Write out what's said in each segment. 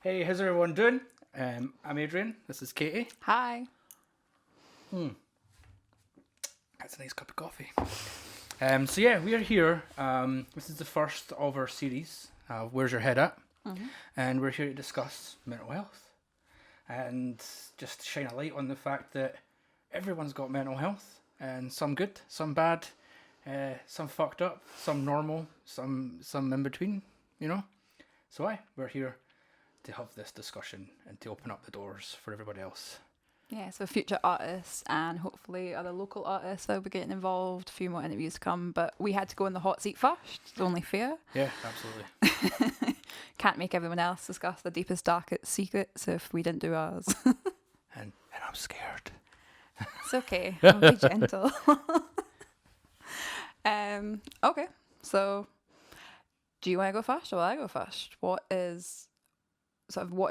Hey, how's everyone doing? I'm Adrian. This is Katy. Hi. That's a nice cup of coffee. So yeah, we are here. This is the first of our series. Where's Your Head At? And we're here to discuss mental health and just shine a light on the fact that everyone's got mental health, and some good, some bad, some fucked up, some normal, some in between. You know. So we're here to have this discussion and to open up the doors for everybody else. Yeah, so future artists and hopefully other local artists that will be getting involved. A few more interviews to come, but we had to go in the hot seat first. It's only fair. Yeah, absolutely. Can't make everyone else discuss the deepest, darkest secrets if we didn't do ours. and I'm scared. It's okay. I'll be gentle. Okay, so do you want to go first or will I go first? What is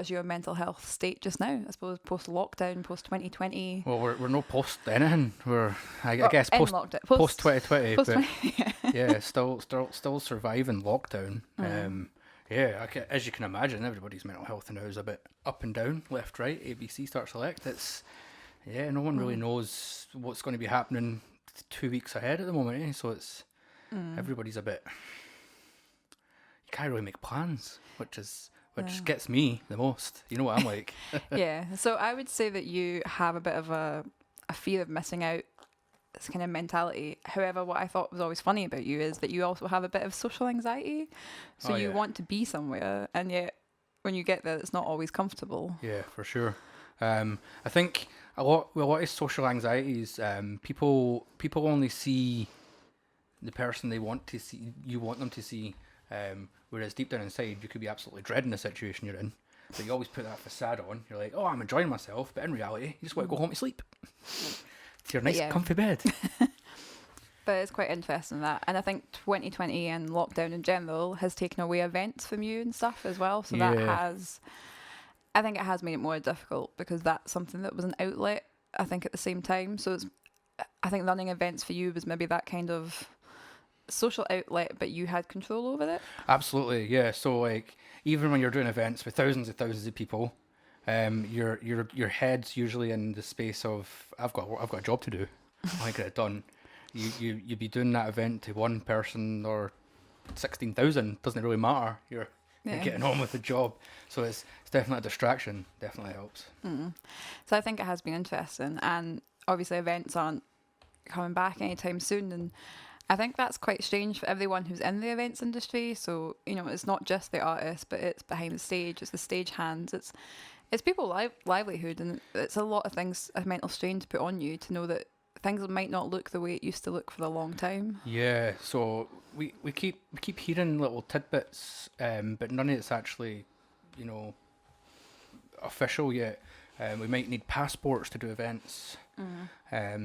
your mental health state just now? I suppose post lockdown, post 2020. Well, we're no post anything. I guess post 2020. Yeah, still surviving lockdown. As you can imagine, everybody's mental health now is a bit up and down, left, right, ABC, start, select. No one really knows what's going to be happening 2 weeks ahead at the moment. So it's everybody's a bit. You can't really make plans, which gets me the most. You know what I'm like. Yeah. So I would say that you have a bit of a fear of missing out, this kind of mentality. However, what I thought was always funny about you is that you also have a bit of social anxiety. So you want to be somewhere, and yet when you get there, it's not always comfortable. Yeah, for sure. I think a lot of social anxieties, people only see the person they want to see, you want them to see. Whereas deep down inside, you could be absolutely dreading the situation you're in, but you always put that facade on. You're like, oh, I'm enjoying myself, but in reality, you just want to go home to sleep to your nice, comfy bed. But it's quite interesting that, and I think 2020 and lockdown in general has taken away events from you and stuff as well. So that I think it has made it more difficult because that's something that was an outlet, I think, at the same time. So I think running events for you was maybe that kind of social outlet, but you had control over it. Absolutely, yeah. So like, even when you're doing events with thousands of people, your head's usually in the space of I've got a job to do. I want to get it done. You'd be doing that event to one person or 16,000, doesn't really matter. You're getting on with the job. So it's definitely a distraction. Definitely helps. So I think it has been interesting, and obviously events aren't coming back anytime soon, and I think that's quite strange for everyone who's in the events industry. So, it's not just the artists, but it's behind the stage, it's the stage hands, it's people's livelihood, and it's a lot of things, a mental strain to put on you to know that things might not look the way it used to look for a long time. Yeah, so we keep hearing little tidbits, but none of it's actually, official yet. We might need passports to do events.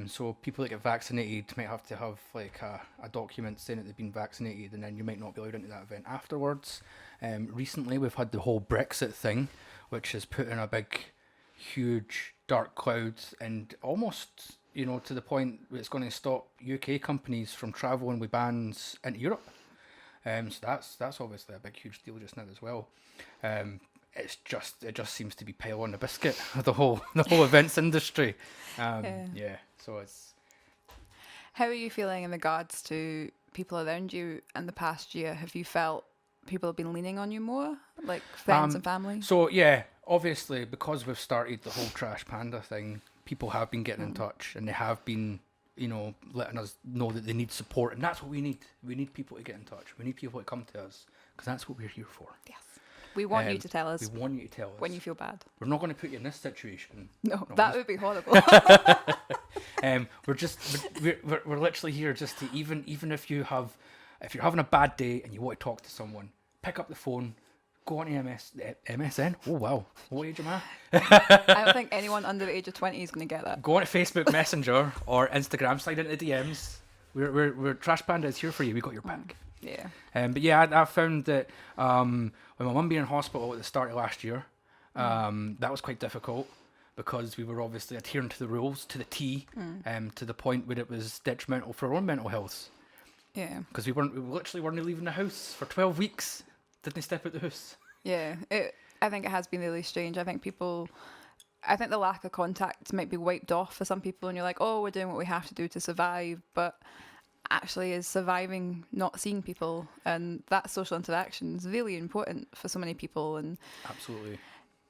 So people that get vaccinated might have to have like a document saying that they've been vaccinated, and then you might not be allowed into that event afterwards. Recently we've had the whole Brexit thing, which has put in a big, huge dark cloud, and almost, to the point where it's going to stop UK companies from travelling with bans into Europe. So that's obviously a big, huge deal just now as well. It just seems to be pile on the biscuit of the whole events industry. So it's. How are you feeling in regards to people around you in the past year? Have you felt people have been leaning on you more, like friends and family? So yeah, obviously because we've started the whole Trash Panda thing, people have been getting in touch, and they have been, letting us know that they need support, and that's what we need. We need people to get in touch. We need people to come to us, because that's what we're here for. Yes. We want you to tell us. We want you to tell us when you feel bad. We're not going to put you in this situation. No, that would be horrible. We're literally here just to even if you're having a bad day and you want to talk to someone, pick up the phone, go on to MSN. Oh wow, what age am I? I don't think anyone under the age of 20 is going to get that. Go on to Facebook Messenger or Instagram, slide into DMs. We're Trash Panda is here for you. We got your back. Yeah. But yeah, I found that with my mum being in hospital at the start of last year, That was quite difficult because we were obviously adhering to the rules to the T, to the point where it was detrimental for our own mental health. Yeah. Because we literally weren't leaving the house for 12 weeks. Didn't step out the house. Yeah. I think it has been really strange. I think the lack of contact might be wiped off for some people, and you're like, oh, we're doing what we have to do to survive, but actually is surviving not seeing people, and that social interaction is really important for so many people, and Absolutely.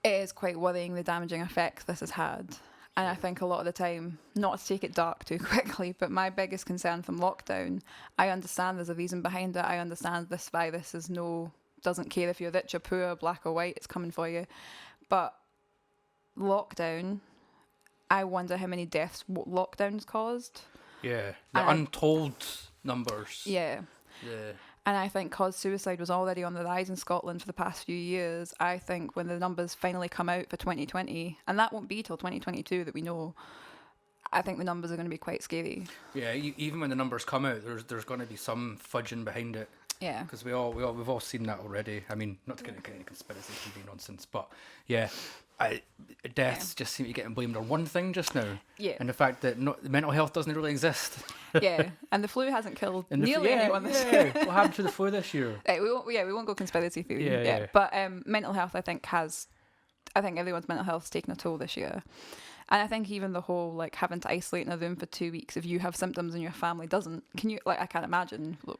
it is quite worrying the damaging effect this has had. And I think a lot of the time, not to take it dark too quickly, but my biggest concern from lockdown, I understand there's a reason behind it. I understand this virus doesn't care if you're rich or poor, black or white, it's coming for you. But lockdown, I wonder how many deaths lockdowns caused. Yeah, the untold numbers. Yeah. Yeah. And I think because suicide was already on the rise in Scotland for the past few years, I think when the numbers finally come out for 2020, and that won't be till 2022 that we know, I think the numbers are going to be quite scary. Yeah, even when the numbers come out, there's going to be some fudging behind it. Yeah. Because we've all seen that already. I mean, not to get into any conspiracy TV nonsense, but yeah, deaths just seem to be getting blamed on one thing just now. Yeah. And the fact that mental health doesn't really exist. Yeah, and the flu hasn't killed nearly anyone this year. What happened to the flu this year? We won't go conspiracy theory. Yeah. But mental health, I think everyone's mental health's taken a toll this year. And I think even the whole like having to isolate in a room for 2 weeks if you have symptoms and your family doesn't. Can you I can't imagine. Look,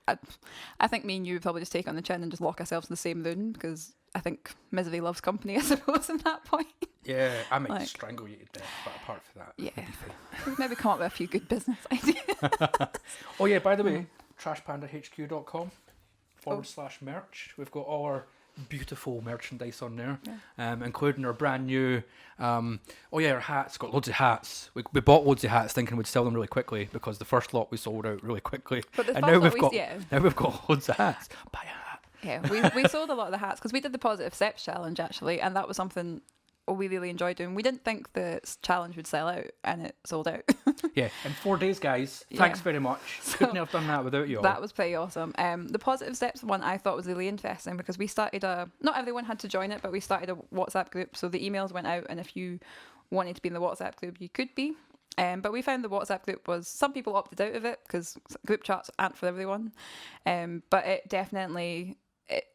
I think me and you would probably just take on the chin and just lock ourselves in the same room, because I think misery loves company, I suppose, at that point. Yeah, I might strangle you to death, but apart from that, yeah, we'll maybe come up with a few good business ideas. Oh yeah, by the way, trashpandahq.com /merch. We've got all our beautiful merchandise on there, including our brand new our hats. Got loads of hats. We bought loads of hats thinking we'd sell them really quickly because the first lot we sold out really quickly, but now we've got loads of hats. Buy a hat. Yeah, we sold a lot of the hats because we did the positive steps challenge actually, and that was something we really enjoyed doing. We didn't think the challenge would sell out, and it sold out. Yeah, in 4 days, guys. Thanks very much. Couldn't have done that without you all. That was pretty awesome. The positive steps one I thought was really interesting because we started not everyone had to join it, but we started a WhatsApp group, so the emails went out, and if you wanted to be in the WhatsApp group, you could be. But we found the WhatsApp group some people opted out of it because group chats aren't for everyone. But it definitely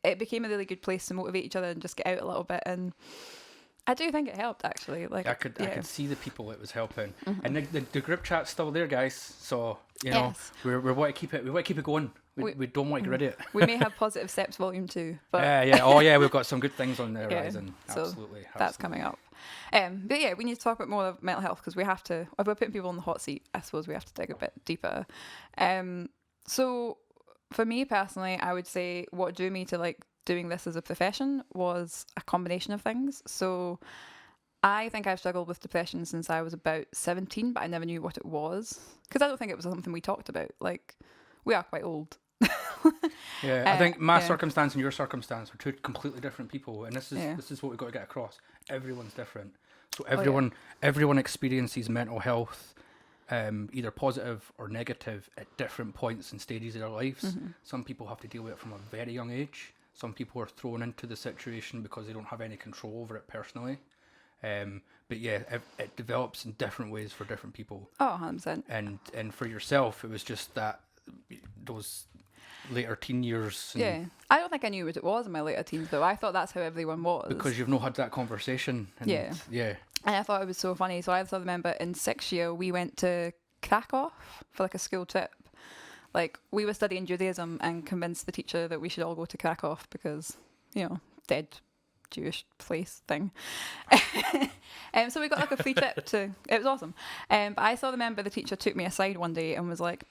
it became a really good place to motivate each other and just get out a little bit, and I do think it helped actually. Like I could see the people it was helping, and the group chat's still there, guys. So you know we want to keep it going. We don't want to get rid of it. We may have positive steps volume 2. But We've got some good things on there, Ryzen. Absolutely, that's coming up. But yeah, we need to talk about more of mental health because we have to. If we're putting people on the hot seat, I suppose we have to dig a bit deeper. So for me personally, I would say what drew me to like doing this as a profession was a combination of things. So I think I've struggled with depression since I was about 17, but I never knew what it was because I don't think it was something we talked about. Like, we are quite old. I think my circumstance and your circumstance are two completely different people, and this is what we've got to get across. Everyone's different, so everyone experiences mental health, either positive or negative, at different points and stages of their lives. Mm-hmm. Some people have to deal with it from a very young age. Some people are thrown into the situation because they don't have any control over it personally. But yeah, it develops in different ways for different people. Oh, 100%. And for yourself, it was just that those later teen years. Yeah, I don't think I knew what it was in my later teens though. I thought that's how everyone was. Because you've not had that conversation. And yeah. And I thought it was so funny. So I still remember in 6th year we went to Krakow for like a school trip. Like, we were studying Judaism and convinced the teacher that we should all go to Krakow because, dead Jewish place thing. So we got like a free trip to, it was awesome. But I still remember the teacher took me aside one day and was like,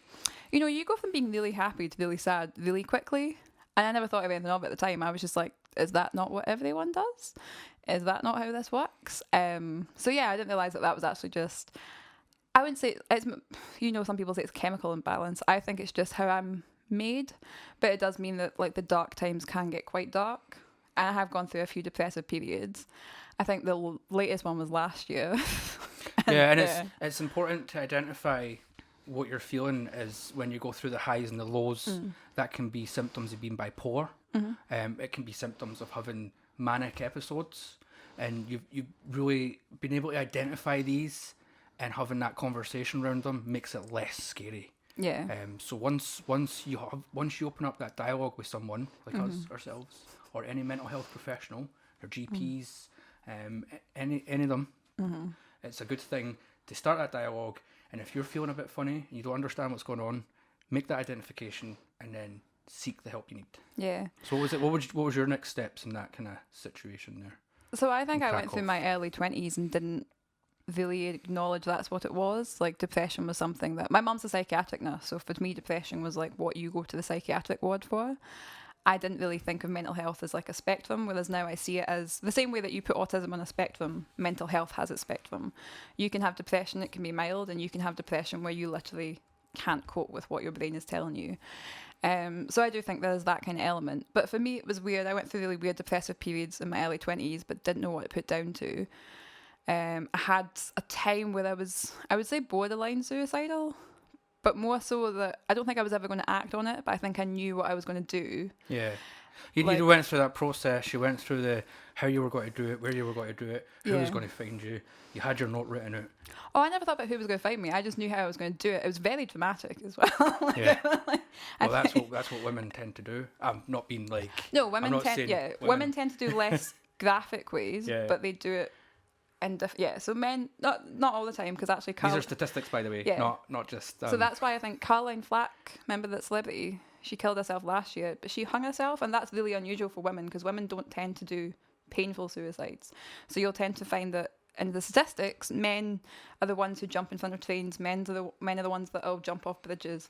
you go from being really happy to really sad really quickly. And I never thought of anything of it at the time. I was just like, is that not what everyone does? Is that not how this works? So yeah, I didn't realise that was actually just... I wouldn't say it's, some people say it's chemical imbalance. I think it's just how I'm made, but it does mean that like the dark times can get quite dark. And I have gone through a few depressive periods. I think the latest one was last year. It's important to identify what you're feeling is when you go through the highs and the lows. That can be symptoms of being bipolar. It can be symptoms of having manic episodes. and you've really been able to identify these, and having that conversation around them makes it less scary. Yeah. So once you open up that dialogue with someone like us, ourselves, or any mental health professional, or GPs, any of them, it's a good thing to start that dialogue. And if you're feeling a bit funny, and you don't understand what's going on, make that identification and then seek the help you need. Yeah. So what was your next steps in that kind of situation there? So I think I Crack went through off. my early 20s and didn't really acknowledge that's what it was. Like, depression was something that my mum's a psychiatric nurse, so for me depression was like what you go to the psychiatric ward for. I didn't really think of mental health as like a spectrum, whereas now I see it as the same way that you put autism on a spectrum, mental health has a spectrum. You can have depression, it can be mild, and you can have depression where you literally can't cope with what your brain is telling you. So I do think there's that kind of element. But for me, it was weird. I went through really weird depressive periods in my early 20s, but didn't know what to put down to. I had a time where I would say borderline suicidal, but more so that I don't think I was ever going to act on it, but I think I knew what I was going to do. Yeah. You went through that process, you went through how you were going to do it, where you were going to do it, who was going to find you. You had your note written out. Oh, I never thought about who was going to find me. I just knew how I was going to do it. It was very dramatic as well. Yeah. Well, that's what women tend to do. I'm not being like... No, women tend to do less graphic ways, but they do it in so men, not all the time, because actually these are statistics, by the way, not just... So that's why I think Caroline Flack, remember that celebrity, she killed herself last year, but she hung herself, and that's really unusual for women, because women don't tend to do painful suicides. So you'll tend to find that in the statistics, men are the ones who jump in front of trains, men are the ones that will jump off bridges.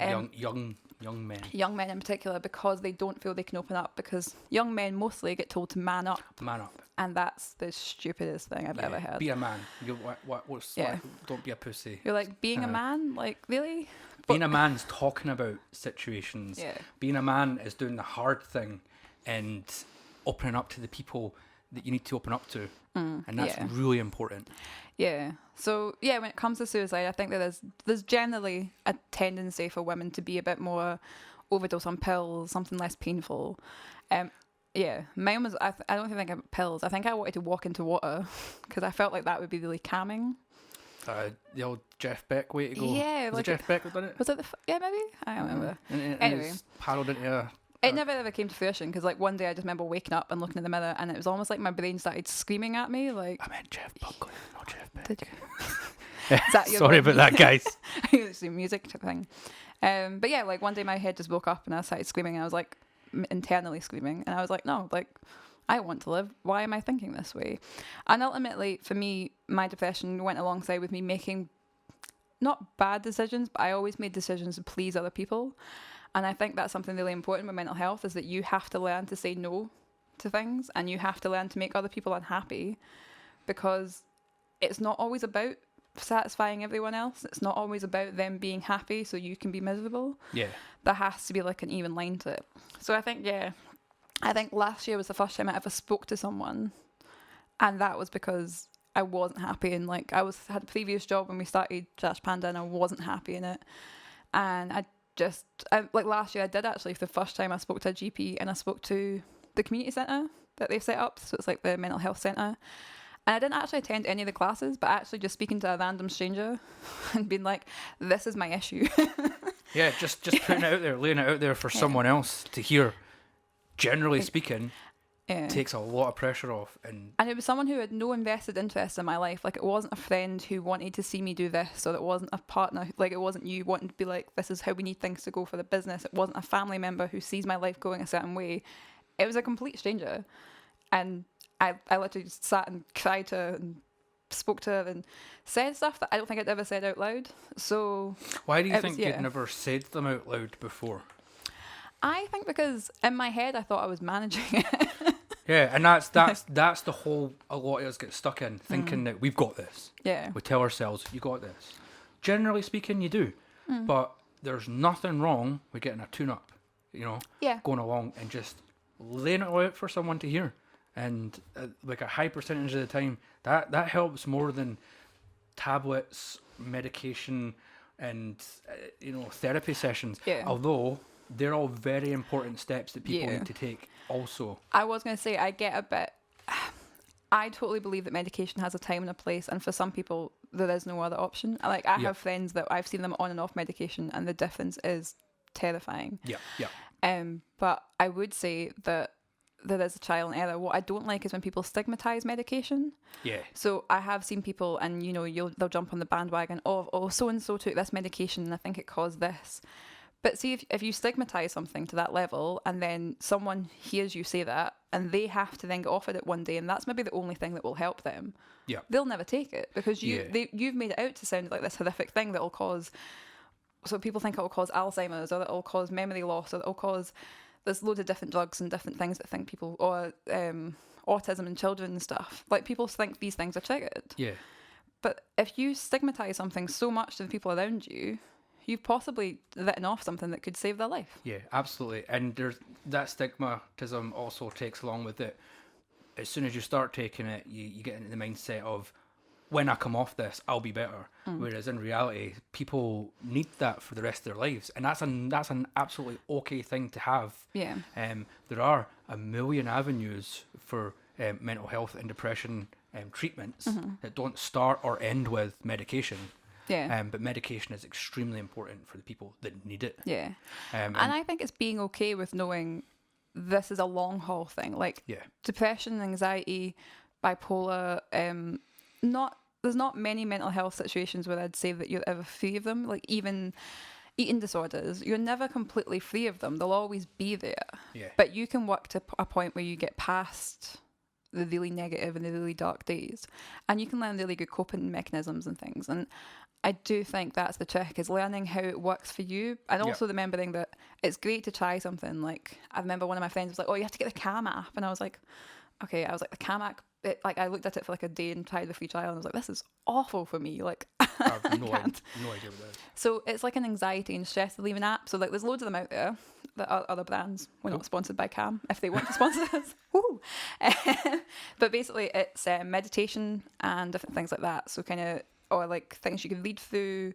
Young men. Young men in particular, because they don't feel they can open up, because young men mostly get told to man up. Man up. And that's the stupidest thing I've ever heard. Be a man. Don't be a pussy. You're like, being a man? Like, really? Being a man's talking about situations. Yeah. Being a man is doing the hard thing and opening up to the people that you need to open up to. And that's really important. Yeah. So, when it comes to suicide, I think that there's generally a tendency for women to be a bit more overdose on pills, something less painful. Mine was, I don't think I got pills. I think I wanted to walk into water because I felt like that would be really calming. The old Jeff Beck way to go. Yeah. Was it Jeff Beck that done it? Was it maybe? I don't remember. Anyway. Paddled into a... It never ever came to fruition, because like one day I just remember waking up and looking in the mirror, and it was almost like my brain started screaming at me, like... I meant Jeff Buckley, not Jeff Beck. Did you? Is that your Sorry about that, guys. It's a music type thing. But yeah, like one day my head just woke up and I started screaming, and I was like internally screaming, and I was like, no, like I want to live. Why am I thinking this way? And ultimately, for me, my depression went alongside with me making not bad decisions, but I always made decisions to please other people. And I think that's something really important with mental health, is that you have to learn to say no to things, and you have to learn to make other people unhappy, because it's not always about satisfying everyone else. It's not always about them being happy so you can be miserable. Yeah. There has to be like an even line to it. So I think last year was the first time I ever spoke to someone, and that was because I wasn't happy, and like had a previous job when we started Panda, and I wasn't happy in it. And like last year I did actually, for the first time I spoke to a GP, and I spoke to the community centre that they've set up, so it's like the mental health centre. And I didn't actually attend any of the classes, but actually just speaking to a random stranger and being like, this is my issue. Yeah, just putting it out there, laying it out there for someone else to hear, generally speaking, takes a lot of pressure off. And it was someone who had no invested interest in my life. Like, it wasn't a friend who wanted to see me do this, or it wasn't a partner, like it wasn't you wanting to be like, this is how we need things to go for the business. It wasn't a family member who sees my life going a certain way. It was a complete stranger. And I literally just sat and cried to her and spoke to her and said stuff that I don't think I'd ever said out loud. So why do you think you'd never said them out loud before? I think because in my head I thought I was managing it. Yeah, and that's the whole a lot of us get stuck in, thinking that we've got this. Yeah. We tell ourselves, you got this. Generally speaking, you do. But there's nothing wrong with getting a tune-up, going along and just laying it out for someone to hear. And like a high percentage of the time, that helps more than tablets, medication, and therapy sessions. Yeah. Although they're all very important steps that people need to take. Also, I was going to say, I get a bit. I totally believe that medication has a time and a place, and for some people there is no other option. Like I have friends that I've seen them on and off medication, and the difference is terrifying. But I would say that there is a trial and error. What I don't like is when people stigmatize medication. So I have seen people, and they'll jump on the bandwagon of, oh, so and so took this medication and I think it caused this. But see, if you stigmatise something to that level, and then someone hears you say that, and they have to then get offered it one day, and that's maybe the only thing that will help them, they'll never take it, because you've made it out to sound like this horrific thing that will cause. So people think it will cause Alzheimer's, or that it will cause memory loss, or that it will cause. There's loads of different drugs and different things that think people, or autism in children and stuff. Like, people think these things are triggered. But if you stigmatise something so much to the people around you, you've possibly written off something that could save their life. Yeah, absolutely. And there's that stigmatism also takes along with it. As soon as you start taking it, you get into the mindset of, when I come off this, I'll be better. Whereas in reality, people need that for the rest of their lives, and that's an absolutely okay thing to have. There are a million avenues for mental health and depression treatments that don't start or end with medication. But medication is extremely important for the people that need it. And I think it's being okay with knowing this is a long haul thing. Like depression, anxiety, bipolar. There's not many mental health situations where I'd say that you're ever free of them. Like, even eating disorders, you're never completely free of them. They'll always be there. But you can work to a point where you get past the really negative and the really dark days, and you can learn really good coping mechanisms and things. And I do think that's the trick, is learning how it works for you, and also remembering that it's great to try something. Like, I remember one of my friends was like, oh, you have to get the Calm app, and I was like, okay. I was like, the Calm app, I looked at it for like a day and tried the free trial, and I was like, this is awful for me. Like, I have no idea what that is. So it's like an anxiety and stress relieving app. So like, there's loads of them out there that are other brands. We're not sponsored by Calm. If they want to sponsor us, woo. But basically, it's meditation and different things like that. So kind of, or like things you can read through.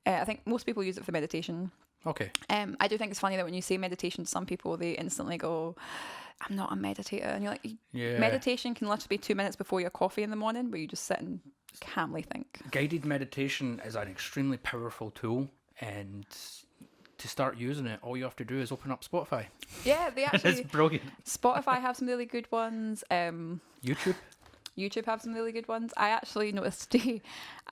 I think most people use it for meditation. Okay. I do think it's funny that when you say meditation to some people, they instantly go, I'm not a meditator. And you're like, meditation can literally be 2 minutes before your coffee in the morning, where you just sit and calmly think. Guided meditation is an extremely powerful tool, and to start using it, all you have to do is open up Spotify. Yeah, they actually... It's brilliant. Spotify have some really good ones. YouTube have some really good ones. I actually noticed today,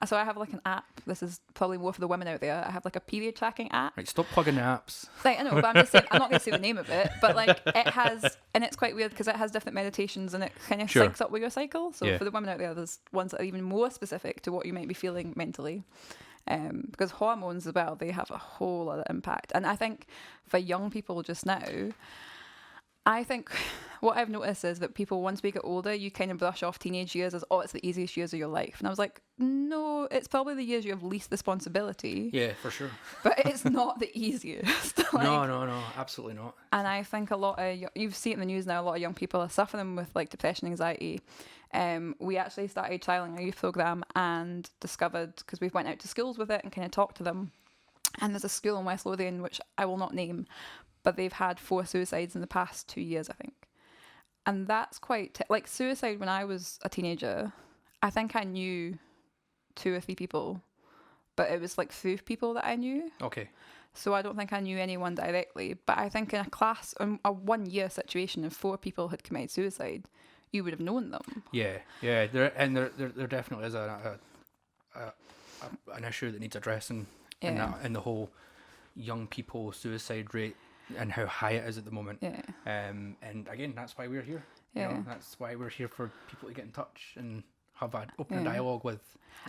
so I have like an app. This is probably more for the women out there. I have like a period tracking app. Right, stop plugging the apps. Like, I know, but I'm just saying, I'm not going to say the name of it, but like, it has, and it's quite weird because it has different meditations, and it kind of syncs up with your cycle. So for the women out there, there's ones that are even more specific to what you might be feeling mentally. Because hormones as well, they have a whole lot of impact. And I think for young people just now, I think what I've noticed is that people, once we get older, you kind of brush off teenage years as, oh, it's the easiest years of your life. And I was like, no, it's probably the years you have least responsibility. Yeah, for sure. But it's not the easiest. Like, no, absolutely not. And I think a lot of, you've seen it in the news now, a lot of young people are suffering with like depression, anxiety. We actually started trialing a youth program and discovered, because we went out to schools with it and kind of talked to them. And there's a school in West Lothian, which I will not name, but they've had 4 suicides in the past 2 years, I think. And that's quite... like, suicide when I was a teenager, I think I knew 2 or 3 people, but it was like 3 people that I knew. Okay. So I don't think I knew anyone directly. But I think in a class, in a 1-year situation, if 4 people had committed suicide, you would have known them. Yeah. There definitely is an issue that needs addressing in the whole young people suicide rate and how high it is at the moment. And again, that's why we're here. You know, that's why we're here, for people to get in touch and have an open dialogue with.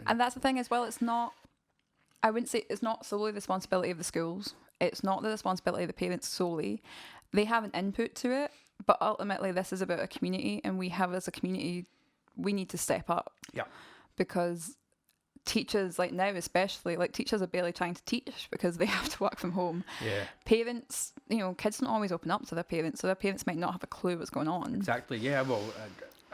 And that's the thing as well. It's not, I wouldn't say it's not solely the responsibility of the schools. It's not the responsibility of the parents solely. They have an input to it, but ultimately this is about a community, and we have, as a community, we need to step up. Yeah. Because teachers, like now especially, like teachers are barely trying to teach because they have to work from home. Yeah. Parents, kids don't always open up to their parents, so their parents might not have a clue what's going on. Exactly, yeah. Well,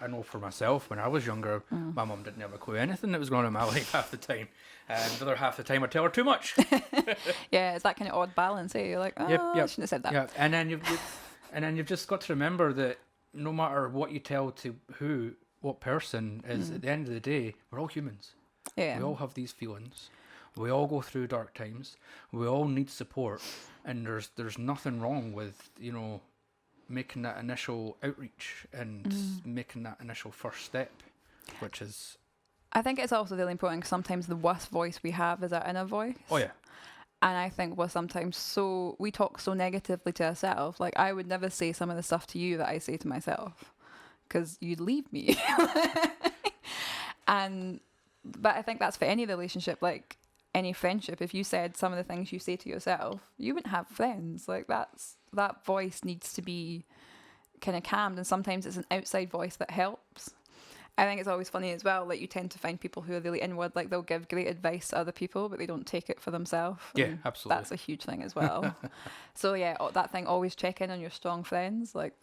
I know for myself, when I was younger, my mum didn't have a clue anything that was going on in my life half the time. And the other half the time I'd tell her too much. Yeah, it's that kind of odd balance, eh? You're like, I shouldn't have said that. Yeah, and then you've just got to remember that no matter what you tell to who, what person is at the end of the day, we're all humans. Yeah. We all have these feelings. We all go through dark times. We all need support, and there's nothing wrong with, you know, making that initial outreach and making that initial first step, which is. I think it's also really important because sometimes the worst voice we have is our inner voice. Oh yeah. And I think we talk so negatively to ourselves. Like, I would never say some of the stuff to you that I say to myself because you'd leave me. But I think that's for any relationship, like any friendship. If you said some of the things you say to yourself, you wouldn't have friends. Like, that voice needs to be kind of calmed, and sometimes it's an outside voice that helps. I think it's always funny as well, like, you tend to find people who are really inward, like they'll give great advice to other people, but they don't take it for themselves. Yeah, absolutely. That's a huge thing as well. So yeah, that thing, always check in on your strong friends. Like,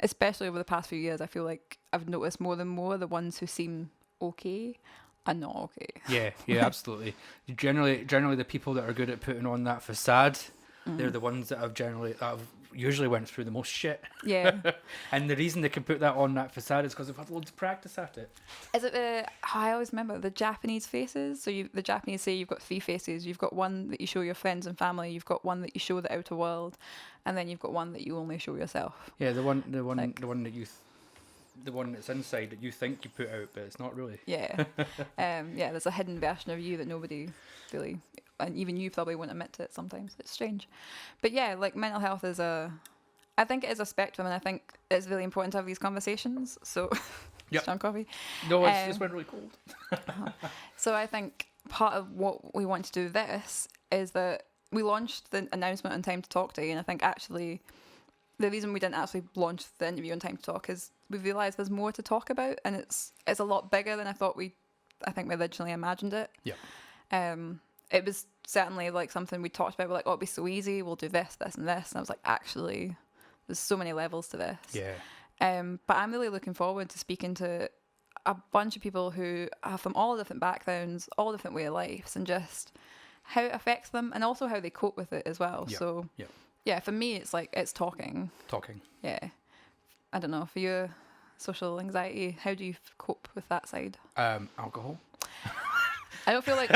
especially over the past few years, I feel like I've noticed more and more the ones who seem okay are not okay. Yeah, absolutely. Generally the people that are good at putting on that facade, they're the ones that have usually went through the most shit. Yeah. And the reason they can put that on that facade is because they've had loads of practice at it. Is it I always remember the Japanese faces. So the Japanese say you've got 3 faces. You've got one that you show your friends and family. You've got one that you show the outer world, and then you've got one that you only show yourself. Yeah, the one that's inside that you think you put out, but it's not really. Yeah. Yeah, there's a hidden version of you that nobody really, and even you probably won't admit to it sometimes. It's strange. But yeah, like, mental health I think it is a spectrum, and I think it's really important to have these conversations. So, yep. Strong coffee. No, it's just went really cold. So I think part of what we want to do with this is that we launched the announcement on Time to Talk Day, and I think actually the reason we didn't actually launch the interview on Time to Talk is we realised there's more to talk about, and it's a lot bigger than I think we originally imagined it. Yeah. It was certainly like something we talked about. We're like, oh, it'll be so easy. We'll do this, this, and this. And I was like, actually, there's so many levels to this. Yeah. But I'm really looking forward to speaking to a bunch of people who are from all different backgrounds, all different way of lives, and just how it affects them, and also how they cope with it as well. Yeah. So, yeah, for me, it's talking. Talking. Yeah. I don't know, for your social anxiety, how do you cope with that side? Alcohol. I don't feel like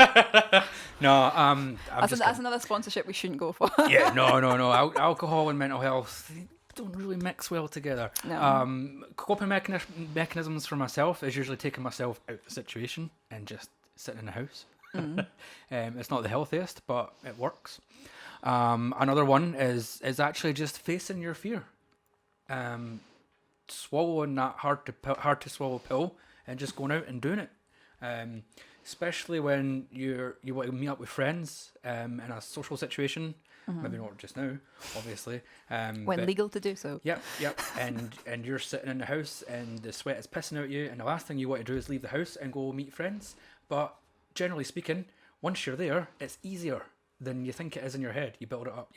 no. That's another sponsorship we shouldn't go for. Yeah, no. Alcohol and mental health, they don't really mix well together. No. Coping mechanisms for myself is usually taking myself out of the situation and just sitting in the house. It's not the healthiest, but it works. Another one is actually just facing your fear. Swallowing that hard to swallow pill and just going out and doing it. Especially when you want to meet up with friends in a social situation, maybe not just now, obviously. When legal to do so. Yep. And you're sitting in the house and the sweat is pissing out you, and the last thing you want to do is leave the house and go meet friends. But generally speaking, once you're there, it's easier than you think it is in your head. You build it up.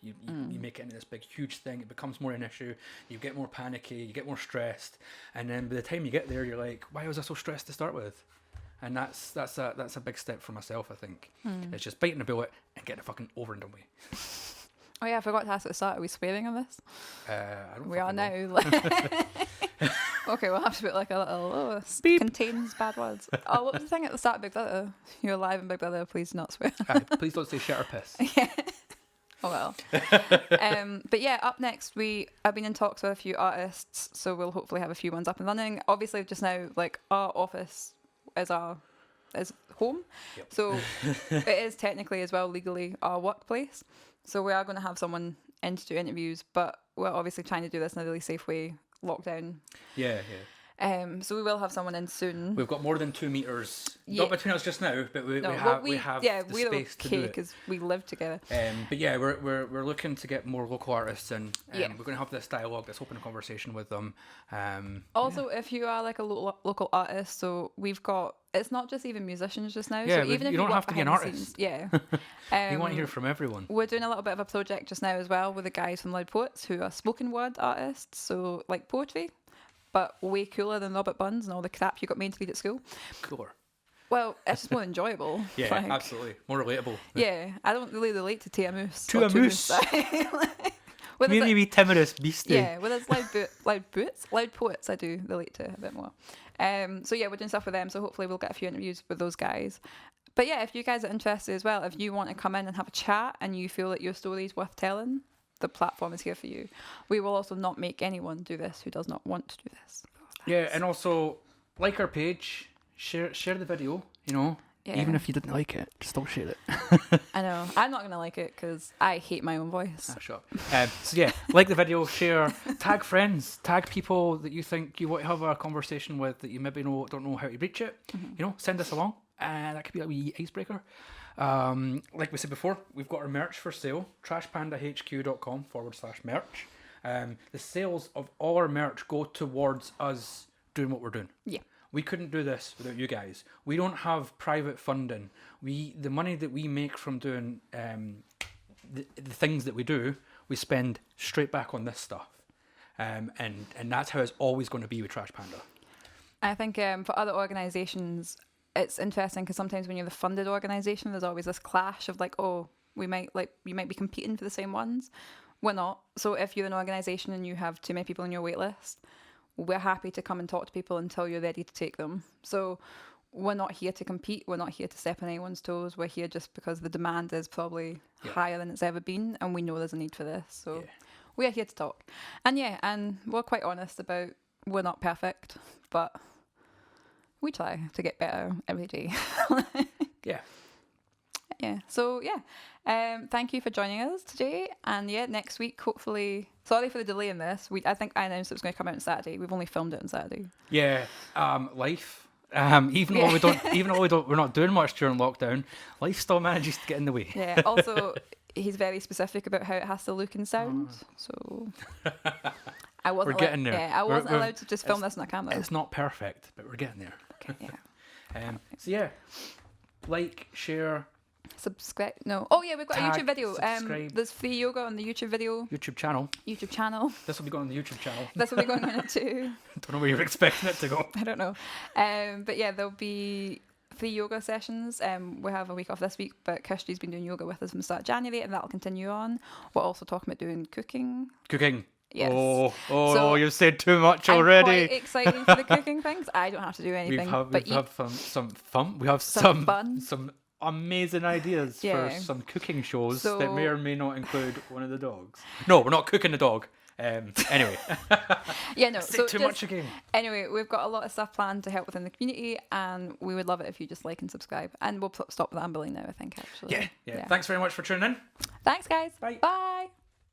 You make it into this big, huge thing. It becomes more an issue. You get more panicky. You get more stressed. And then by the time you get there, you're like, why was I so stressed to start with? And that's a big step for myself, I think. It's just biting the bullet and getting it fucking over and done with. Oh yeah, I forgot to ask at the start. Are we swearing on this? I don't. We are now. Okay, we'll have to put like a little Beep. Contains bad words. Oh, what was the thing at the start of Big Brother? You're alive in Big Brother. Please not swear. Please don't say shit or piss. Yeah. Oh well. But yeah, up next I've been in talks with a few artists, so we'll hopefully have a few ones up and running. Obviously, just now, like, our office is home. Yep. So it is technically as well legally our workplace. So we are going to have someone in to do interviews, but we're obviously trying to do this in a really safe way, lockdown. Yeah. So we will have someone in soon. We've got more than 2 meters, not between us just now, but we have the we're space to okay do it. because we live together. But yeah, we're looking to get more local artists in. Yeah. We're going to have this dialogue, this open conversation with them. Also, if you are like a local artist, so we've got, it's not just even musicians just now. Yeah, so even if you don't work have to be an behind the artist. scenes, yeah. We want to hear from everyone. We're doing a little bit of a project just now as well with the guys from Loud Poets who are spoken word artists, so like poetry, but way cooler than Robert Burns and all the crap you got made to read at school. Cooler. Well, it's just more enjoyable. Yeah, like, absolutely. More relatable. Yeah, I don't really relate to Tia Moose. To a moose. Maybe we timorous beastie. Yeah, with his loud poets, I do relate to a bit more. So yeah, we're doing stuff with them. So hopefully we'll get a few interviews with those guys. But yeah, if you guys are interested as well, if you want to come in and have a chat and you feel that your story is worth telling, the platform is here for you. We will also not make anyone do this who does not want to do this. Yeah, and also like our page, share the video. You know, even if you didn't like it, just don't share it. I know. I'm not gonna like it because I hate my own voice. Sure. So yeah, like the video, share, tag friends, tag people that you think you want to have a conversation with that you maybe don't know how to reach it. You know, send us along. That could be a wee icebreaker. Like we said before, we've got our merch for sale, trashpandahq.com/merch. The sales of all our merch go towards us doing what we're doing. Yeah. We couldn't do this without you guys. We don't have private funding. The money that we make from doing the things that we do, we spend straight back on this stuff. And that's how it's always going to be with Trash Panda. I think for other organisations, it's interesting because sometimes when you're the funded organisation, there's always this clash of like, oh, you might be competing for the same ones. We're not. So if you're an organisation and you have too many people on your wait list, we're happy to come and talk to people until you're ready to take them. So we're not here to compete. We're not here to step on anyone's toes. We're here just because the demand is probably higher than it's ever been, and we know there's a need for this. So we are here to talk. And we're quite honest about we're not perfect, but we try to get better every day. So thank you for joining us today. And next week, hopefully, sorry for the delay in this. I think I announced it was going to come out on Saturday. We've only filmed it on Saturday. Life. Even though we're not doing much during lockdown, life still manages to get in the way. Yeah. Also, he's very specific about how it has to look and sound. So we're getting there. Yeah, I wasn't allowed to just film this on a camera. It's not perfect, but we're getting there. Okay, yeah. Like, share, subscribe. No. Oh yeah, we've got a YouTube video. Subscribe. There's free yoga on the YouTube video. YouTube channel. This will be going on the YouTube channel. This will be going on it too. Don't know where you're expecting it to go. I don't know. But yeah, there'll be 3 yoga sessions. We have a week off this week, but Kirsty's been doing yoga with us from the start of January, and that'll continue on. We're also talking about doing cooking. Yes. So you've said too much already. I'm quite excited for the cooking things. I don't have to do anything. We have some fun. We have some amazing ideas for some cooking shows that may or may not include one of the dogs. No, we're not cooking the dog. Anyway. Too much again. Anyway, we've got a lot of stuff planned to help within the community, and we would love it if you just like and subscribe. And we'll stop rambling now, I think, actually. Yeah. Thanks very much for tuning in. Thanks, guys. Bye. Bye.